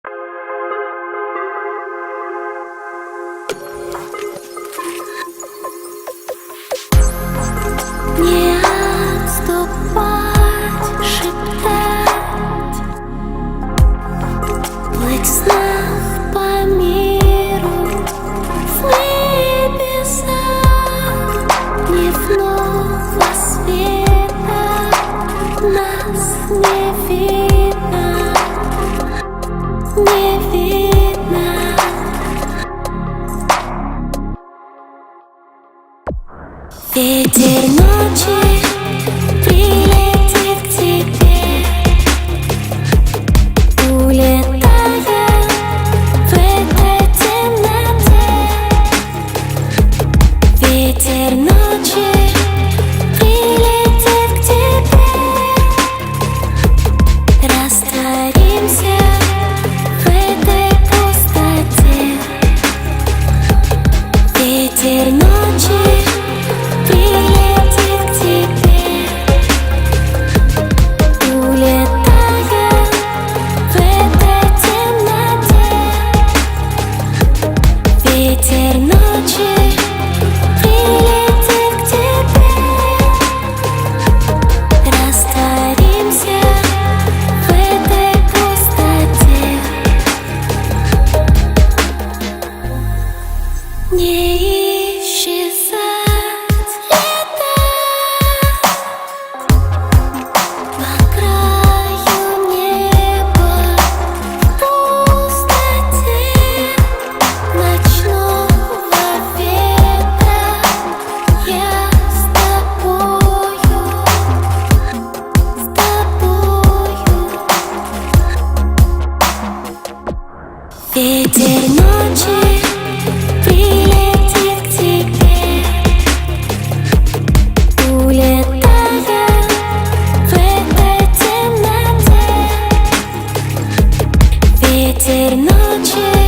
Не отступать, шептать, плыть в снах по миру, в небесах, не вновь света нас не видно, не видно. Ветер ночи прилетит к тебе, улетая в этой темноте. Ветер ночи прилетит к тебе, растворимся в этой пустоте. Ветер ночи прилетит к тебе, улетая в этой темноте. Ветер ночи прилетит к тебе, растворимся в этой пустоте. Не исчезать лето по краю неба, в пустоте ночного ветра. Я с тобою, с тобою. Ветер ночи прилетит к тебе, улетая в этой темноте. Ветер ночи